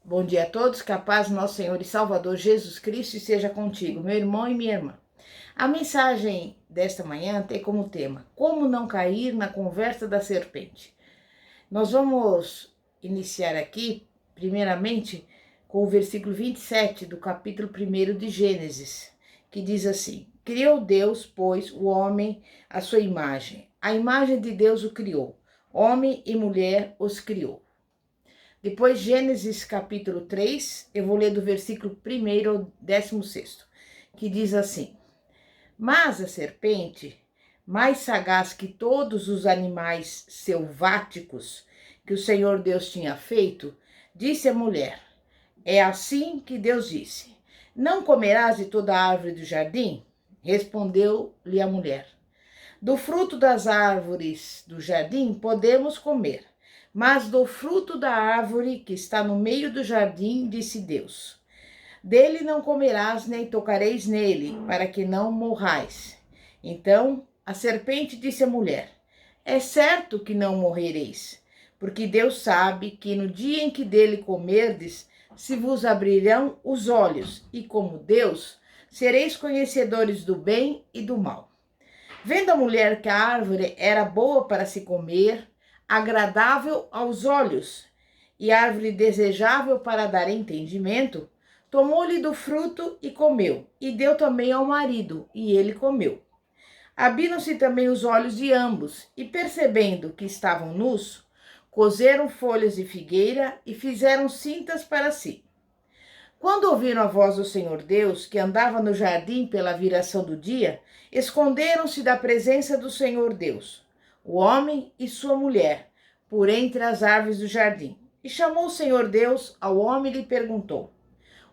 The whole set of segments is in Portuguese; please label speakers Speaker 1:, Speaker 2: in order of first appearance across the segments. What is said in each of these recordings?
Speaker 1: Bom dia a todos, que a paz do nosso Senhor e Salvador Jesus Cristo esteja contigo, meu irmão e minha irmã. A mensagem desta manhã tem como tema: como não cair na conversa da serpente. Nós vamos iniciar aqui, primeiramente, com o versículo 27 do capítulo 1 de Gênesis, que diz assim: Criou Deus, pois, o homem à sua imagem. A imagem de Deus o criou. Homem e mulher os criou. Depois, Gênesis capítulo 3, eu vou ler do versículo 1 ao 16, que diz assim: Mas a serpente, mais sagaz que todos os animais selváticos que o Senhor Deus tinha feito, disse à mulher: É assim que Deus disse: Não comerás de toda a árvore do jardim? Respondeu-lhe a mulher: Do fruto das árvores do jardim podemos comer, mas do fruto da árvore que está no meio do jardim, disse Deus: Dele não comerás nem tocareis nele, para que não morrais. Então a serpente disse à mulher: É certo que não morrereis, porque Deus sabe que no dia em que dele comerdes, se vos abrirão os olhos, e como Deus, sereis conhecedores do bem e do mal. Vendo a mulher que a árvore era boa para se comer, agradável aos olhos, e árvore desejável para dar entendimento, tomou-lhe do fruto e comeu, e deu também ao marido, e ele comeu. Abriram-se também os olhos de ambos, e percebendo que estavam nus, coseram folhas de figueira e fizeram cintas para si. Quando ouviram a voz do Senhor Deus, que andava no jardim pela viração do dia, esconderam-se da presença do Senhor Deus, o homem e sua mulher, por entre as árvores do jardim. E chamou o Senhor Deus ao homem e lhe perguntou: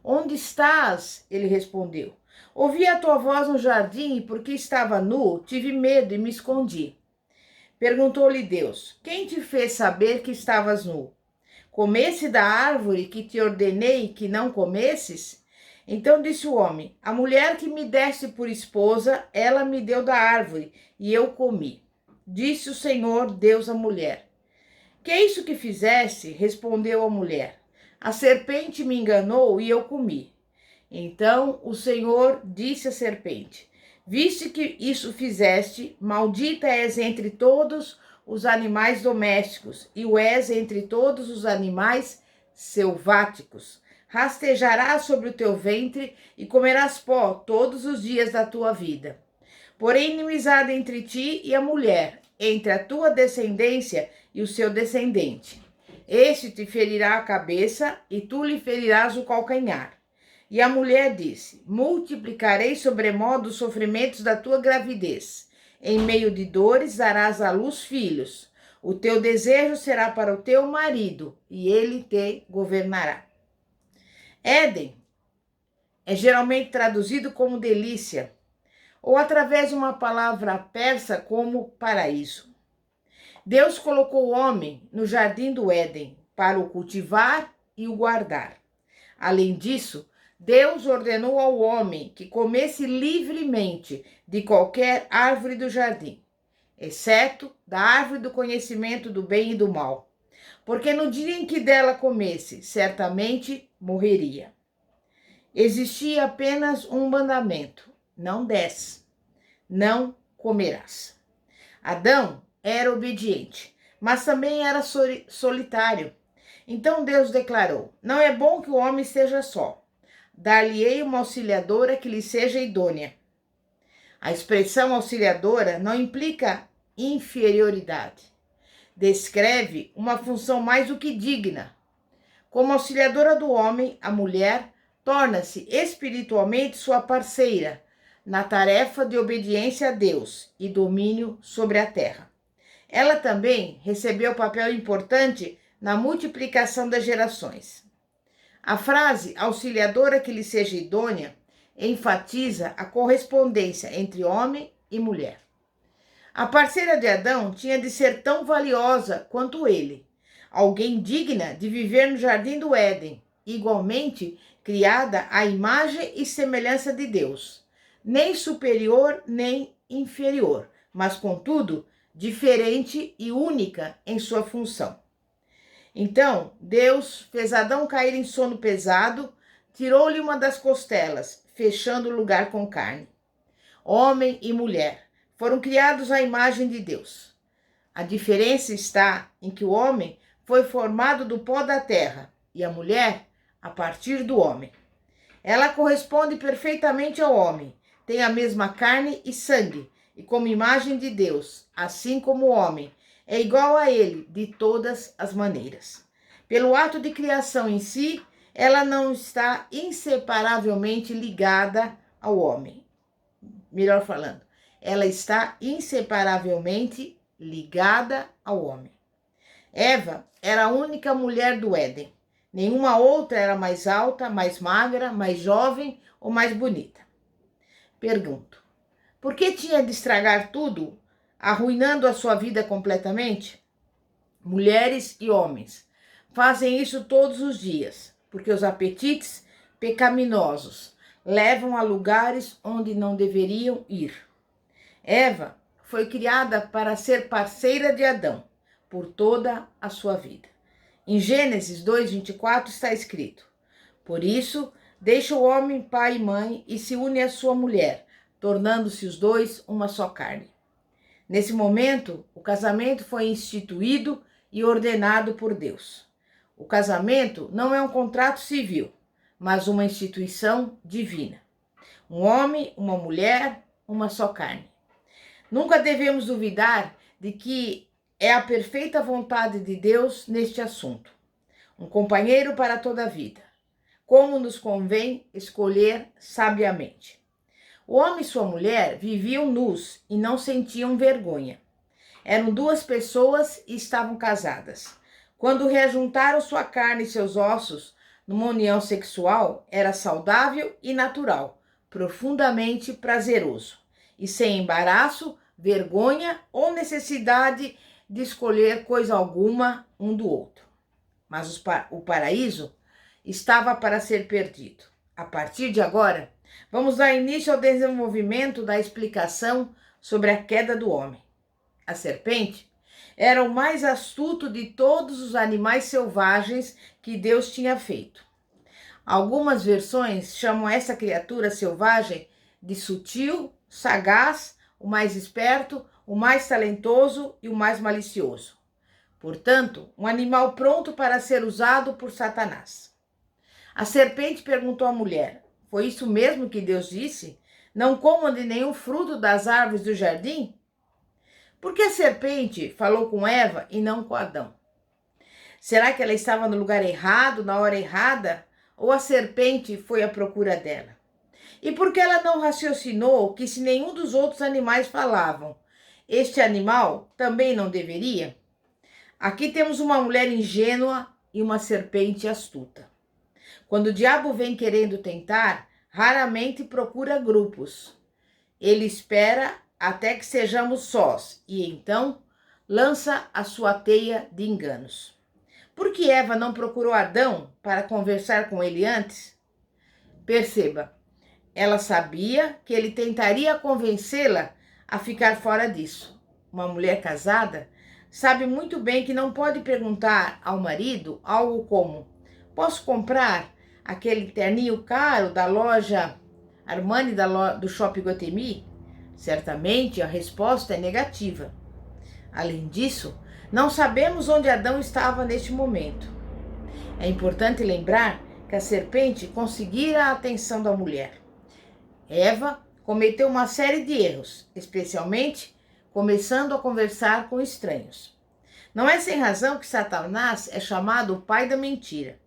Speaker 1: Onde estás? Ele respondeu: Ouvi a tua voz no jardim, e porque estava nu, tive medo e me escondi. Perguntou-lhe Deus: Quem te fez saber que estavas nu? Comesse da árvore que te ordenei que não comesses? Então disse o homem: A mulher que me deste por esposa, ela me deu da árvore, e eu comi. Disse o Senhor Deus à mulher: Que é isso que fizeste? Respondeu a mulher: A serpente me enganou e eu comi. Então o Senhor disse à serpente: Viste que isso fizeste, maldita és entre todos os animais domésticos, e o és entre todos os animais selváticos. Rastejarás sobre o teu ventre e comerás pó todos os dias da tua vida. Porém, inimizade entre ti e a mulher, entre a tua descendência e o seu descendente. Este te ferirá a cabeça e tu lhe ferirás o calcanhar. E a mulher disse: Multiplicarei sobremodo os sofrimentos da tua gravidez. Em meio de dores darás à luz filhos. O teu desejo será para o teu marido, e ele te governará. Éden é geralmente traduzido como delícia, ou através de uma palavra persa como paraíso. Deus colocou o homem no jardim do Éden para o cultivar e o guardar. Além disso, Deus ordenou ao homem que comesse livremente de qualquer árvore do jardim, exceto da árvore do conhecimento do bem e do mal, porque no dia em que dela comesse, certamente morreria. Existia apenas um mandamento: não 10, não comerás. Adão era obediente, mas também era solitário. Então Deus declarou: Não é bom que o homem esteja só. Dar-lhe-ei uma auxiliadora que lhe seja idônea. A expressão auxiliadora não implica inferioridade. Descreve uma função mais do que digna. Como auxiliadora do homem, a mulher torna-se espiritualmente sua parceira na tarefa de obediência a Deus e domínio sobre a terra. Ela também recebeu papel importante na multiplicação das gerações. A frase auxiliadora que lhe seja idônea enfatiza a correspondência entre homem e mulher. A parceira de Adão tinha de ser tão valiosa quanto ele, alguém digna de viver no jardim do Éden, igualmente criada à imagem e semelhança de Deus, nem superior nem inferior, mas contudo diferente e única em sua função. Então Deus fez Adão cair em sono pesado, tirou-lhe uma das costelas, fechando o lugar com carne. Homem e mulher foram criados à imagem de Deus. A diferença está em que o homem foi formado do pó da terra e a mulher a partir do homem. Ela corresponde perfeitamente ao homem, tem a mesma carne e sangue, e como imagem de Deus, assim como o homem, é igual a ele de todas as maneiras. Pelo ato de criação em si, ela não está inseparavelmente ligada ao homem. Melhor falando, ela está inseparavelmente ligada ao homem. Eva era a única mulher do Éden. Nenhuma outra era mais alta, mais magra, mais jovem ou mais bonita. Pergunto, por que tinha de estragar tudo, arruinando a sua vida completamente? Mulheres e homens fazem isso todos os dias, porque os apetites pecaminosos levam a lugares onde não deveriam ir. Eva foi criada para ser parceira de Adão por toda a sua vida. Em Gênesis 2:24 está escrito: por isso, deixa o homem pai e mãe e se une à sua mulher, tornando-se os dois uma só carne. Nesse momento, o casamento foi instituído e ordenado por Deus. O casamento não é um contrato civil, mas uma instituição divina. Um homem, uma mulher, uma só carne. Nunca devemos duvidar de que é a perfeita vontade de Deus neste assunto. Um companheiro para toda a vida. Como nos convém escolher sabiamente. O homem e sua mulher viviam nus e não sentiam vergonha. Eram duas pessoas e estavam casadas. Quando reajuntaram sua carne e seus ossos numa união sexual, era saudável e natural, profundamente prazeroso, e sem embaraço, vergonha ou necessidade de escolher coisa alguma um do outro. Mas o paraíso estava para ser perdido. A partir de agora, vamos dar início ao desenvolvimento da explicação sobre a queda do homem. A serpente era o mais astuto de todos os animais selvagens que Deus tinha feito. Algumas versões chamam essa criatura selvagem de sutil, sagaz, o mais esperto, o mais talentoso e o mais malicioso. Portanto, um animal pronto para ser usado por Satanás. A serpente perguntou à mulher: foi isso mesmo que Deus disse? Não comam de nenhum fruto das árvores do jardim? Por que a serpente falou com Eva e não com Adão? Será que ela estava no lugar errado, na hora errada? Ou a serpente foi à procura dela? E por que ela não raciocinou que se nenhum dos outros animais falavam, este animal também não deveria? Aqui temos uma mulher ingênua e uma serpente astuta. Quando o diabo vem querendo tentar, raramente procura grupos. Ele espera até que sejamos sós e então lança a sua teia de enganos. Por que Eva não procurou Adão para conversar com ele antes? Perceba, ela sabia que ele tentaria convencê-la a ficar fora disso. Uma mulher casada sabe muito bem que não pode perguntar ao marido algo como: posso comprar aquele terninho caro da loja Armani do Shopping Guatemi? Certamente a resposta é negativa. Além disso, não sabemos onde Adão estava neste momento. É importante lembrar que a serpente conseguira a atenção da mulher. Eva cometeu uma série de erros, especialmente começando a conversar com estranhos. Não é sem razão que Satanás é chamado o pai da mentira.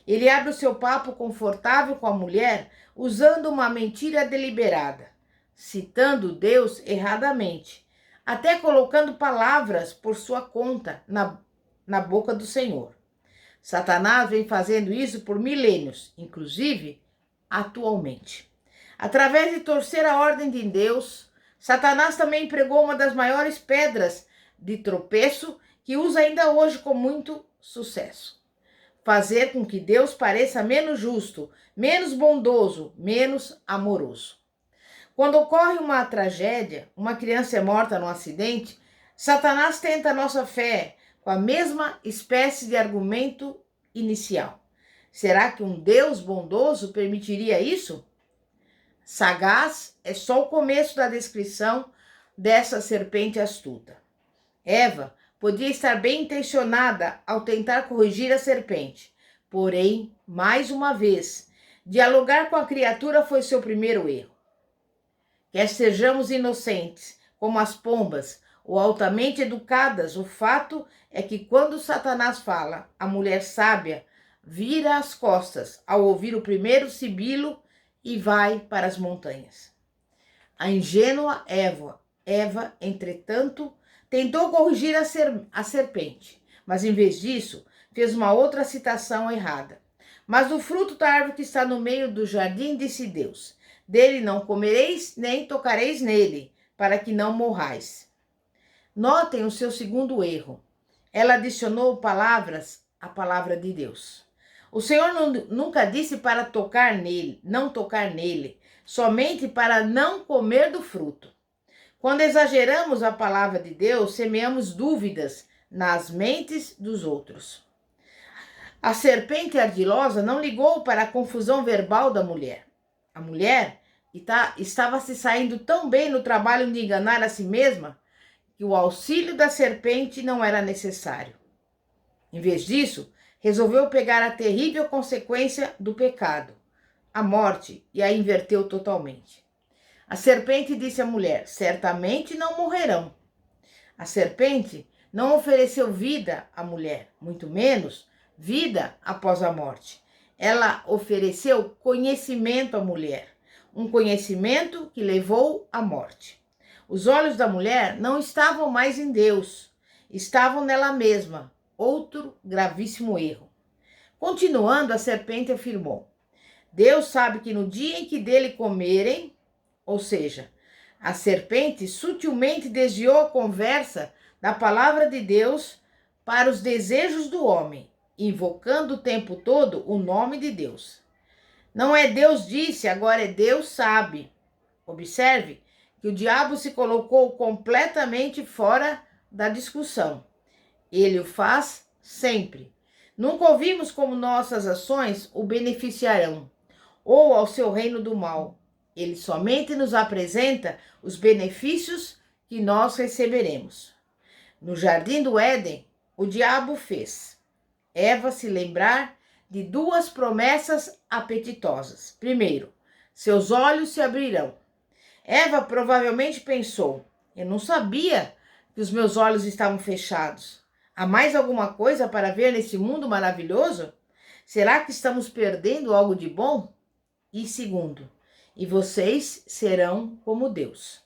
Speaker 1: Ele abre o seu papo confortável com a mulher usando uma mentira deliberada, citando Deus erradamente, até colocando palavras por sua conta na boca do Senhor. Satanás vem fazendo isso por milênios, inclusive atualmente. Através de torcer a ordem de Deus, Satanás também empregou uma das maiores pedras de tropeço que usa ainda hoje com muito sucesso. Fazer com que Deus pareça menos justo, menos bondoso, menos amoroso. Quando ocorre uma tragédia, uma criança é morta num acidente, Satanás tenta a nossa fé, com a mesma espécie de argumento inicial. Será que um Deus bondoso permitiria isso? Sagaz é só o começo da descrição dessa serpente astuta. Eva podia estar bem intencionada ao tentar corrigir a serpente, porém, mais uma vez, dialogar com a criatura foi seu primeiro erro. Quer sejamos inocentes, como as pombas, ou altamente educadas, o fato é que quando Satanás fala, a mulher sábia vira as costas ao ouvir o primeiro sibilo e vai para as montanhas. A ingênua Eva, entretanto, tentou corrigir a serpente, mas em vez disso, fez uma outra citação errada. Mas do fruto da árvore que está no meio do jardim, disse Deus, dele não comereis, nem tocareis nele, para que não morrais. Notem o seu segundo erro. Ela adicionou palavras à palavra de Deus. O Senhor nunca disse para tocar nele, não tocar nele, somente para não comer do fruto. Quando exageramos a palavra de Deus, semeamos dúvidas nas mentes dos outros. A serpente ardilosa não ligou para a confusão verbal da mulher. A mulher estava se saindo tão bem no trabalho de enganar a si mesma que o auxílio da serpente não era necessário. Em vez disso, resolveu pegar a terrível consequência do pecado, a morte, e a inverteu totalmente. A serpente disse à mulher, certamente não morrerão. A serpente não ofereceu vida à mulher, muito menos vida após a morte. Ela ofereceu conhecimento à mulher, um conhecimento que levou à morte. Os olhos da mulher não estavam mais em Deus, estavam nela mesma, outro gravíssimo erro. Continuando, a serpente afirmou, Deus sabe que no dia em que dele comerem, ou seja, a serpente sutilmente desviou a conversa da palavra de Deus para os desejos do homem, invocando o tempo todo o nome de Deus. Não é Deus disse, agora é Deus sabe. Observe que o diabo se colocou completamente fora da discussão. Ele o faz sempre. Nunca ouvimos como nossas ações o beneficiarão, ou ao seu reino do mal. Ele somente nos apresenta os benefícios que nós receberemos. No jardim do Éden, o diabo fez Eva se lembrar de duas promessas apetitosas. Primeiro, seus olhos se abrirão. Eva provavelmente pensou, eu não sabia que os meus olhos estavam fechados. Há mais alguma coisa para ver nesse mundo maravilhoso? Será que estamos perdendo algo de bom? E segundo, e vocês serão como Deus.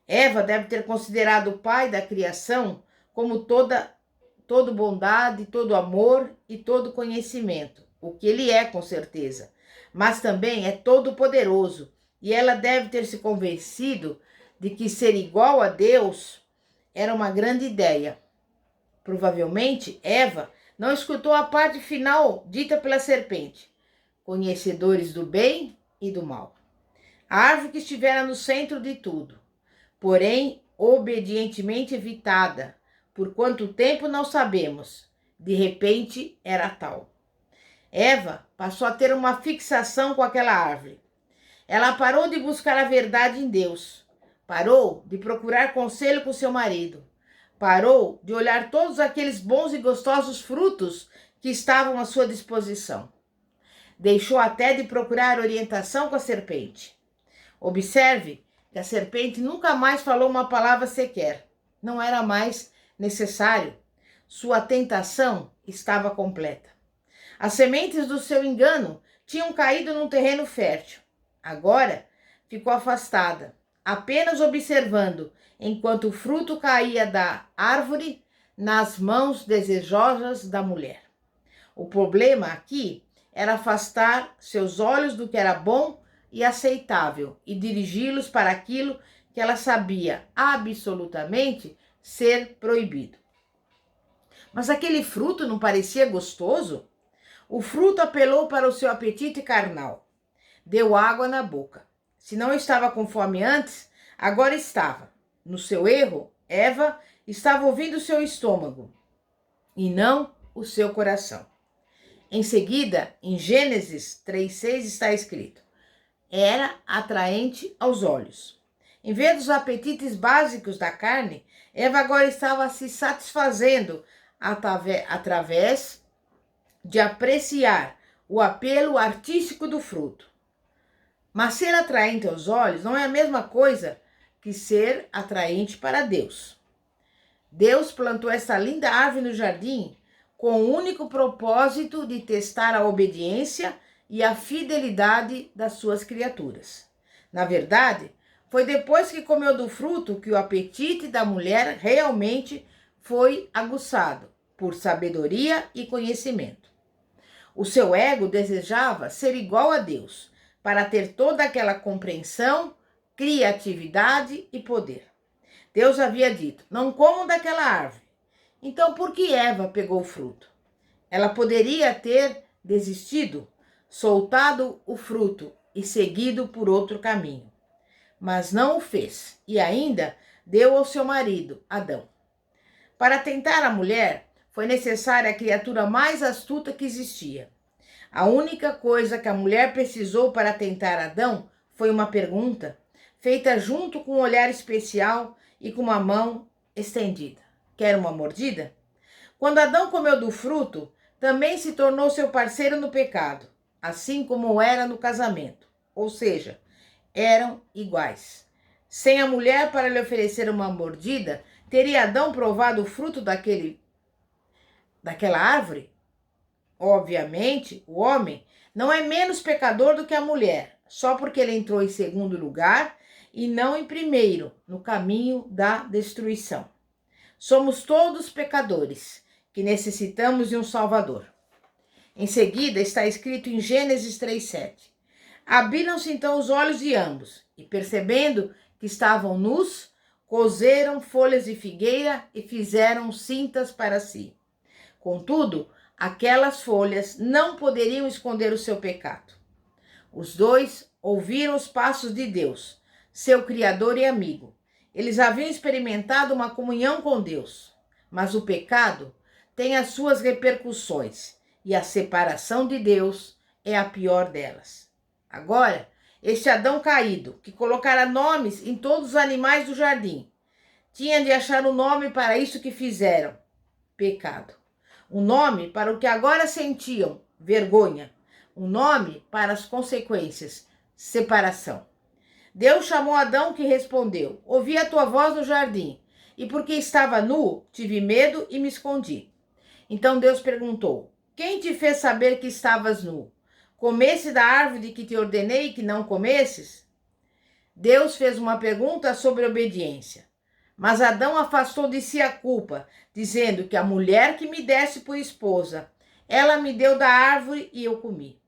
Speaker 1: Eva deve ter considerado o pai da criação como todo bondade, todo amor e todo conhecimento, o que ele é com certeza, mas também é todo poderoso, e ela deve ter se convencido de que ser igual a Deus era uma grande ideia. Provavelmente, Eva não escutou a parte final dita pela serpente, conhecedores do bem e do mal. A árvore que estivera no centro de tudo, porém obedientemente evitada, por quanto tempo não sabemos, de repente era tal. Eva passou a ter uma fixação com aquela árvore. Ela parou de buscar a verdade em Deus, parou de procurar conselho com seu marido, parou de olhar todos aqueles bons e gostosos frutos que estavam à sua disposição. Deixou até de procurar orientação com a serpente. Observe que a serpente nunca mais falou uma palavra sequer. Não era mais necessário. Sua tentação estava completa. As sementes do seu engano tinham caído num terreno fértil. Agora ficou afastada, apenas observando, enquanto o fruto caía da árvore nas mãos desejosas da mulher. O problema aqui era afastar seus olhos do que era bom e aceitável e dirigi-los para aquilo que ela sabia absolutamente ser proibido. Mas aquele fruto não parecia gostoso? O fruto apelou para o seu apetite carnal. Deu água na boca. Se não estava com fome antes, agora estava. No seu erro, Eva estava ouvindo seu estômago. e não o seu coração. Em seguida, em Gênesis 3:6 está escrito: era atraente aos olhos. Em vez dos apetites básicos da carne, Eva agora estava se satisfazendo através de apreciar o apelo artístico do fruto. Mas ser atraente aos olhos não é a mesma coisa que ser atraente para Deus. Deus plantou essa linda árvore no jardim com o único propósito de testar a obediência e a fidelidade das suas criaturas. Na verdade, foi depois que comeu do fruto que o apetite da mulher realmente foi aguçado por sabedoria e conhecimento. O seu ego desejava ser igual a Deus, para ter toda aquela compreensão, criatividade e poder. Deus havia dito: não comam daquela árvore. Então, por que Eva pegou o fruto? Ela poderia ter desistido, soltado o fruto e seguido por outro caminho. Mas não o fez e ainda deu ao seu marido, Adão. Para tentar a mulher, foi necessária a criatura mais astuta que existia. A única coisa que a mulher precisou para tentar Adão foi uma pergunta, feita junto com um olhar especial e com uma mão estendida. Quer uma mordida? Quando Adão comeu do fruto, também se tornou seu parceiro no pecado, assim como era no casamento. Ou seja, eram iguais. Sem a mulher para lhe oferecer uma mordida, teria Adão provado o fruto daquela árvore? Obviamente, o homem não é menos pecador do que a mulher, só porque ele entrou em segundo lugar e não em primeiro, no caminho da destruição. Somos todos pecadores, que necessitamos de um Salvador. Em seguida, está escrito em Gênesis 3:7. Abriram-se então os olhos de ambos, e percebendo que estavam nus, coseram folhas de figueira e fizeram cintas para si. Contudo, aquelas folhas não poderiam esconder o seu pecado. Os dois ouviram os passos de Deus, seu Criador e amigo. Eles haviam experimentado uma comunhão com Deus, mas o pecado tem as suas repercussões e a separação de Deus é a pior delas. Agora, este Adão caído, que colocara nomes em todos os animais do jardim, tinha de achar um nome para isso que fizeram: pecado. Um nome para o que agora sentiam: vergonha. Um nome para as consequências: separação. Deus chamou Adão, que respondeu: ouvi a tua voz no jardim, e porque estava nu, tive medo e me escondi. Então Deus perguntou: quem te fez saber que estavas nu? Comesse da árvore que te ordenei que não comesses? Deus fez uma pergunta sobre obediência. Mas Adão afastou de si a culpa, dizendo que a mulher que me desse por esposa, ela me deu da árvore e eu comi.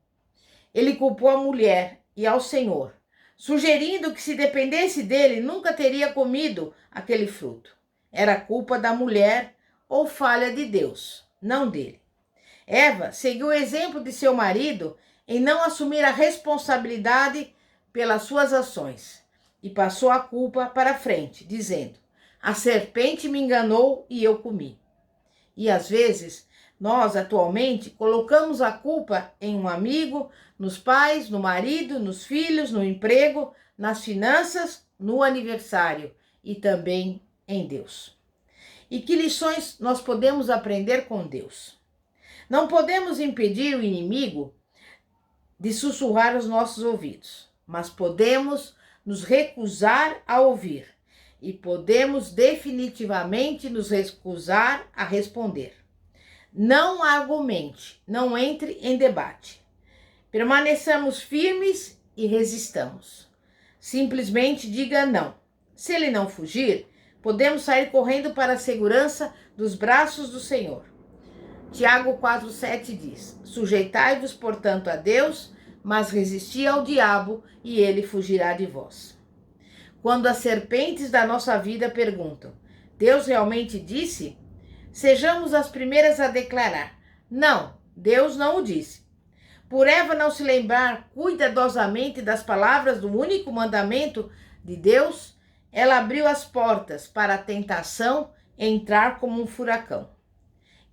Speaker 1: Ele culpou a mulher e ao Senhor, sugerindo que se dependesse dele, nunca teria comido aquele fruto. Era culpa da mulher ou falha de Deus, não dele. Eva seguiu o exemplo de seu marido em não assumir a responsabilidade pelas suas ações e passou a culpa para frente, dizendo: a serpente me enganou e eu comi. E às vezes, nós atualmente colocamos a culpa em um amigo, nos pais, no marido, nos filhos, no emprego, nas finanças, no aniversário e também em Deus. E que lições nós podemos aprender com Deus? Não podemos impedir o inimigo de sussurrar aos nossos ouvidos, mas podemos nos recusar a ouvir e podemos definitivamente nos recusar a responder. Não argumente, não entre em debate. Permaneçamos firmes e resistamos. Simplesmente diga não. Se ele não fugir, podemos sair correndo para a segurança dos braços do Senhor. Tiago 4:7 diz: sujeitai-vos, portanto, a Deus, mas resisti ao diabo e ele fugirá de vós. Quando as serpentes da nossa vida perguntam: Deus realmente disse? Sejamos as primeiras a declarar: não, Deus não o disse. Por Eva não se lembrar cuidadosamente das palavras do único mandamento de Deus, ela abriu as portas para a tentação entrar como um furacão.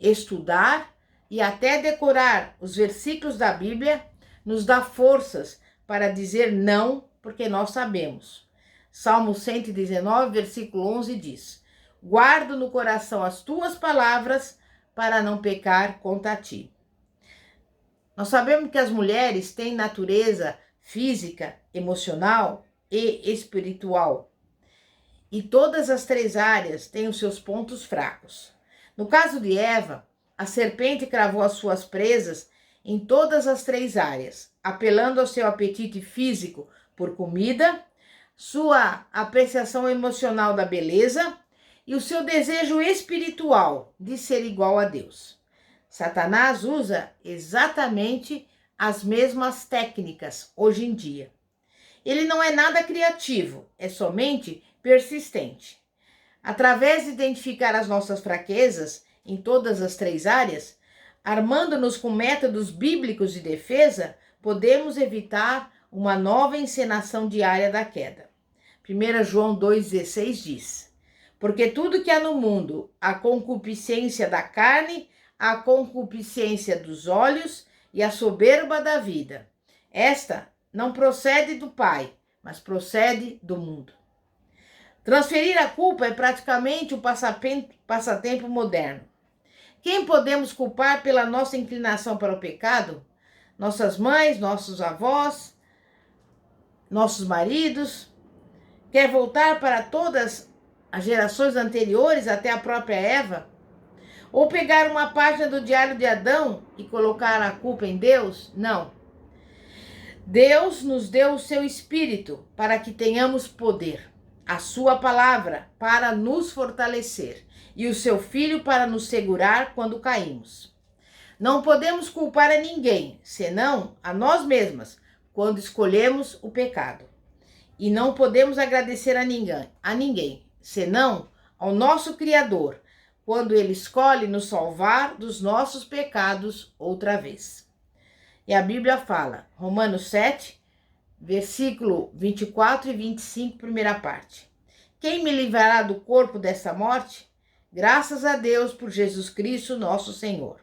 Speaker 1: estudar e até decorar os versículos da Bíblia nos dá forças para dizer não, porque nós sabemos. Salmo 119, versículo 11 diz: guardo no coração as tuas palavras para não pecar contra ti. Nós sabemos que as mulheres têm natureza física, emocional e espiritual. E todas as três áreas têm os seus pontos fracos. No caso de Eva, a serpente cravou as suas presas em todas as três áreas, apelando ao seu apetite físico por comida, sua apreciação emocional da beleza e o seu desejo espiritual de ser igual a Deus. Satanás usa exatamente as mesmas técnicas hoje em dia. Ele não é nada criativo, é somente persistente. Através de identificar as nossas fraquezas em todas as três áreas, armando-nos com métodos bíblicos de defesa, podemos evitar uma nova encenação diária da queda. 1 João 2,16 diz: porque tudo que há no mundo, a concupiscência da carne, a concupiscência dos olhos e a soberba da vida, esta não procede do Pai, mas procede do mundo. Transferir a culpa é praticamente o passatempo moderno. Quem podemos culpar pela nossa inclinação para o pecado? Nossas mães, nossos avós, nossos maridos. Quer voltar para todas as gerações anteriores, até a própria Eva? Ou pegar uma página do Diário de Adão e colocar a culpa em Deus? Não. Deus nos deu o seu Espírito para que tenhamos poder, a sua palavra para nos fortalecer e o seu Filho para nos segurar quando caímos. Não podemos culpar a ninguém, senão a nós mesmas, quando escolhemos o pecado. E não podemos agradecer a ninguém, senão ao nosso Criador, quando Ele escolhe nos salvar dos nossos pecados outra vez. E a Bíblia fala, Romanos 7, versículo 24 e 25, primeira parte. Quem me livrará do corpo dessa morte? Graças a Deus por Jesus Cristo, nosso Senhor.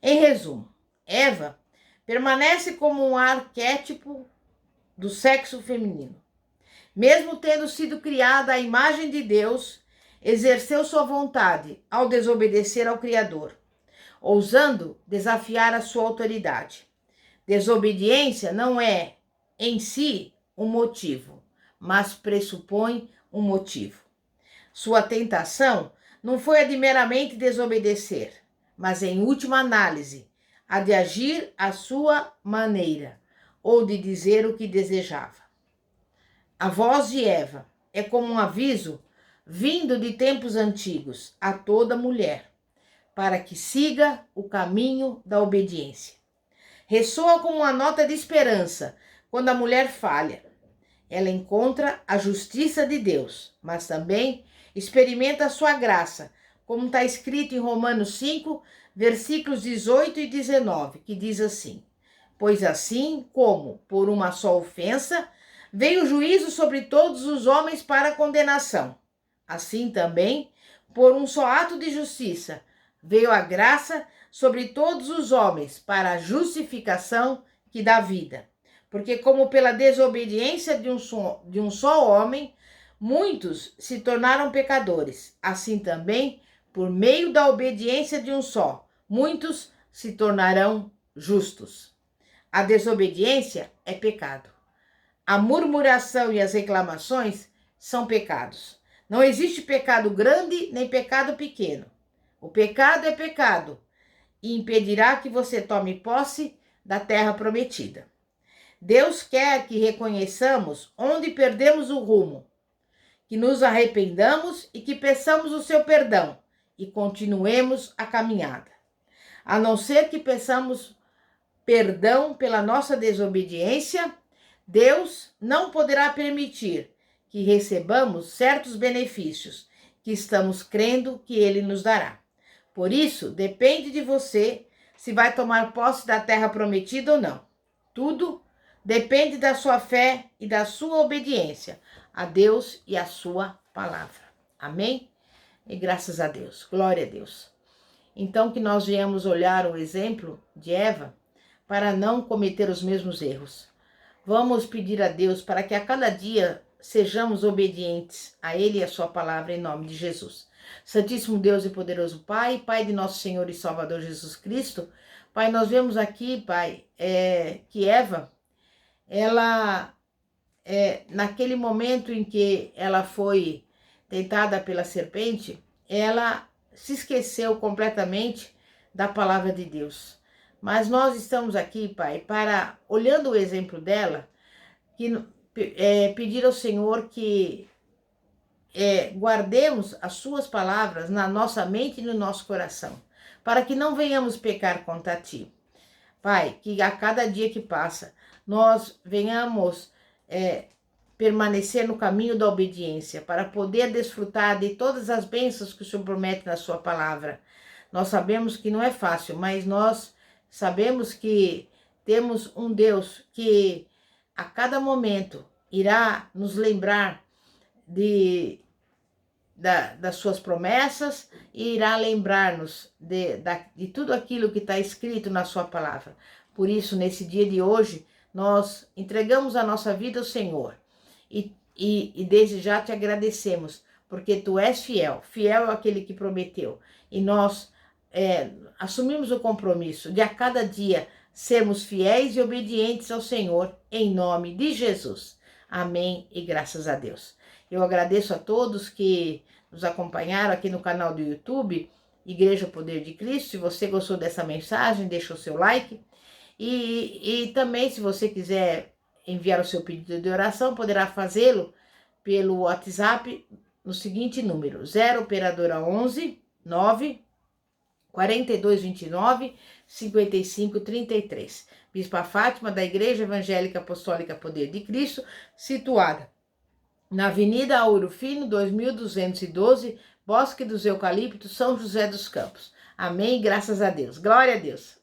Speaker 1: Em resumo, Eva permanece como um arquétipo do sexo feminino. Mesmo tendo sido criada à imagem de Deus, exerceu sua vontade ao desobedecer ao Criador, ousando desafiar a sua autoridade. Desobediência não é, em si, um motivo, mas pressupõe um motivo. Sua tentação não foi a de meramente desobedecer, mas, em última análise, a de agir à sua maneira, ou de dizer o que desejava. A voz de Eva é como um aviso vindo de tempos antigos a toda mulher, para que siga o caminho da obediência. Ressoa como uma nota de esperança quando a mulher falha. Ela encontra a justiça de Deus, mas também experimenta a sua graça, como está escrito em Romanos 5, versículos 18 e 19, que diz assim: pois assim como por uma só ofensa veio o juízo sobre todos os homens para condenação, assim também, por um só ato de justiça, veio a graça sobre todos os homens para a justificação que dá vida. Porque como pela desobediência de um só homem, muitos se tornaram pecadores, assim também, por meio da obediência de um só, muitos se tornarão justos. A desobediência é pecado. A murmuração e as reclamações são pecados. Não existe pecado grande nem pecado pequeno. O pecado é pecado e impedirá que você tome posse da terra prometida. Deus quer que reconheçamos onde perdemos o rumo, que nos arrependamos e que peçamos o seu perdão e continuemos a caminhada. A não ser que peçamos perdão pela nossa desobediência, Deus não poderá permitir que recebamos certos benefícios que estamos crendo que Ele nos dará. Por isso, depende de você se vai tomar posse da terra prometida ou não. Tudo depende da sua fé e da sua obediência a Deus e a sua palavra. Amém? E graças a Deus. Glória a Deus. Então que nós viemos olhar o exemplo de Eva para não cometer os mesmos erros. Vamos pedir a Deus para que a cada dia sejamos obedientes a Ele e a sua palavra em nome de Jesus. Santíssimo Deus e poderoso Pai, Pai de nosso Senhor e Salvador Jesus Cristo, Pai, nós vemos aqui, Pai, que Eva, ela, naquele momento em que ela foi tentada pela serpente, ela se esqueceu completamente da palavra de Deus. Mas nós estamos aqui, Pai, para, olhando o exemplo dela, pedir ao Senhor que guardemos as suas palavras na nossa mente e no nosso coração, para que não venhamos pecar contra ti. Pai, que a cada dia que passa, nós venhamos permanecer no caminho da obediência, para poder desfrutar de todas as bênçãos que o Senhor promete na sua palavra. Nós sabemos que não é fácil, mas nós sabemos que temos um Deus que a cada momento irá nos lembrar das suas promessas e irá lembrar-nos de tudo aquilo que está escrito na sua palavra. Por isso, nesse dia de hoje, nós entregamos a nossa vida ao Senhor e desde já te agradecemos, porque tu és fiel, fiel é aquele que prometeu, e nós assumimos o compromisso de a cada dia sermos fiéis e obedientes ao Senhor, em nome de Jesus. Amém e graças a Deus. Eu agradeço a todos que nos acompanharam aqui no canal do YouTube, Igreja Poder de Cristo. Se você gostou dessa mensagem, deixa o seu like. E também, se você quiser enviar o seu pedido de oração, poderá fazê-lo pelo WhatsApp no seguinte número: 0 operadora 11 9 4229 5533. Bispa Fátima, da Igreja Evangélica Apostólica Poder de Cristo, situada na Avenida Ouro Fino, 2212, Bosque dos Eucaliptos, São José dos Campos. Amém, graças a Deus. Glória a Deus.